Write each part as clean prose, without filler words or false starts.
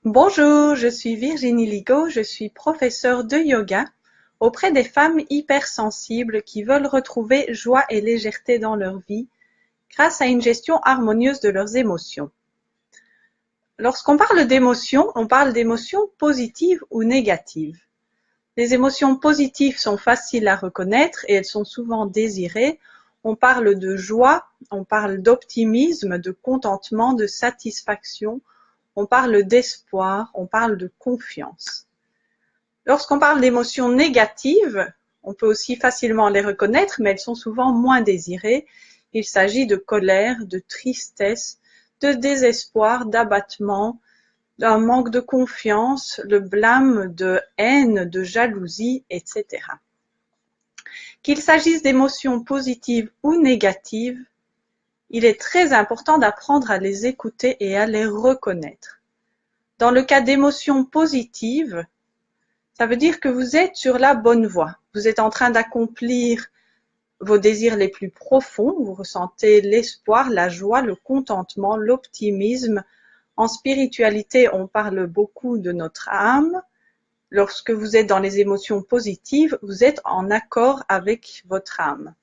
Bonjour, je suis Virginie Ligo, je suis professeure de yoga auprès des femmes hypersensibles qui veulent retrouver joie et légèreté dans leur vie grâce à une gestion harmonieuse de leurs émotions. Lorsqu'on parle d'émotions, on parle d'émotions positives ou négatives. Les émotions positives sont faciles à reconnaître et elles sont souvent désirées. On parle de joie, on parle d'optimisme, de contentement, de satisfaction. On parle d'espoir, on parle de confiance. Lorsqu'on parle d'émotions négatives, on peut aussi facilement les reconnaître, mais elles sont souvent moins désirées. Il s'agit de colère, de tristesse, de désespoir, d'abattement, d'un manque de confiance, le blâme, de haine, de jalousie, etc. Qu'il s'agisse d'émotions positives ou négatives, il est très important d'apprendre à les écouter et à les reconnaître. Dans le cas d'émotions positives, ça veut dire que vous êtes sur la bonne voie. Vous êtes en train d'accomplir vos désirs les plus profonds. Vous ressentez l'espoir, la joie, le contentement, l'optimisme. En spiritualité, on parle beaucoup de notre âme. Lorsque vous êtes dans les émotions positives, vous êtes en accord avec votre âme.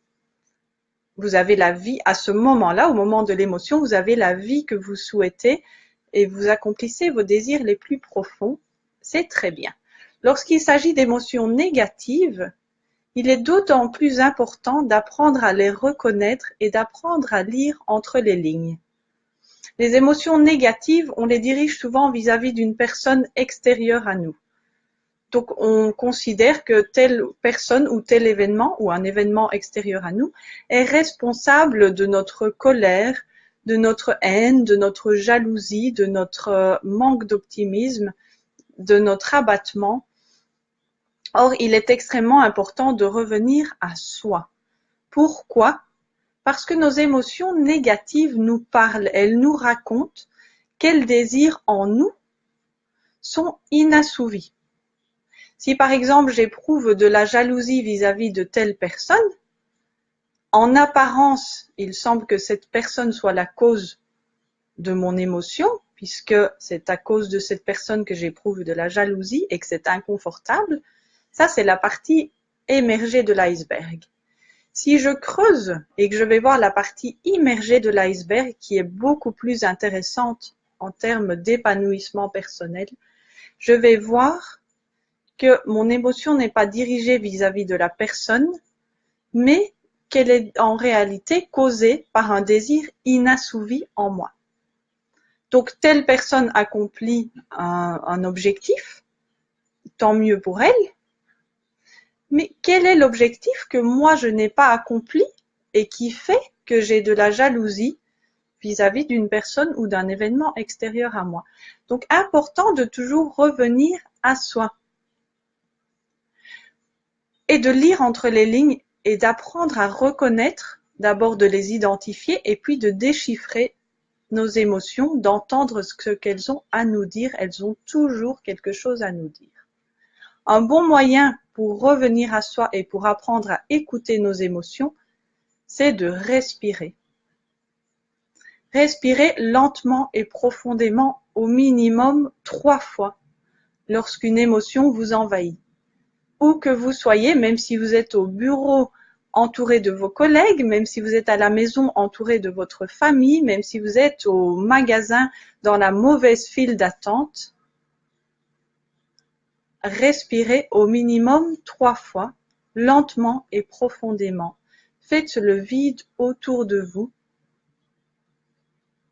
Vous avez la vie à ce moment-là, au moment de l'émotion, vous avez la vie que vous souhaitez et vous accomplissez vos désirs les plus profonds. C'est très bien. Lorsqu'il s'agit d'émotions négatives, il est d'autant plus important d'apprendre à les reconnaître et d'apprendre à lire entre les lignes. Les émotions négatives, on les dirige souvent vis-à-vis d'une personne extérieure à nous. Donc, on considère que telle personne ou tel événement ou un événement extérieur à nous est responsable de notre colère, de notre haine, de notre jalousie, de notre manque d'optimisme, de notre abattement. Or, il est extrêmement important de revenir à soi. Pourquoi? Parce que nos émotions négatives nous parlent, elles nous racontent quels désirs en nous sont inassouvis. Si par exemple j'éprouve de la jalousie vis-à-vis de telle personne, en apparence, il semble que cette personne soit la cause de mon émotion, puisque c'est à cause de cette personne que j'éprouve de la jalousie et que c'est inconfortable. Ça, c'est la partie émergée de l'iceberg. Si je creuse et que je vais voir la partie immergée de l'iceberg, qui est beaucoup plus intéressante en termes d'épanouissement personnel, je vais voir que mon émotion n'est pas dirigée vis-à-vis de la personne, mais qu'elle est en réalité causée par un désir inassouvi en moi. Donc, telle personne accomplit un objectif, tant mieux pour elle, mais quel est l'objectif que moi je n'ai pas accompli et qui fait que j'ai de la jalousie vis-à-vis d'une personne ou d'un événement extérieur à moi? Donc, important de toujours revenir à soi et de lire entre les lignes et d'apprendre à reconnaître, d'abord de les identifier et puis de déchiffrer nos émotions, d'entendre ce qu'elles ont à nous dire. Elles ont toujours quelque chose à nous dire. Un bon moyen pour revenir à soi et pour apprendre à écouter nos émotions, c'est de respirer. Respirer lentement et profondément, au minimum 3 fois, lorsqu'une émotion vous envahit. Où que vous soyez, même si vous êtes au bureau entouré de vos collègues, même si vous êtes à la maison entouré de votre famille, même si vous êtes au magasin dans la mauvaise file d'attente, respirez au minimum 3 fois, lentement et profondément. Faites le vide autour de vous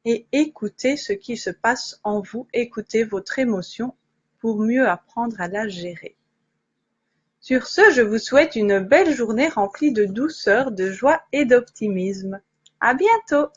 et écoutez ce qui se passe en vous, écoutez votre émotion pour mieux apprendre à la gérer. Sur ce, je vous souhaite une belle journée remplie de douceur, de joie et d'optimisme. À bientôt!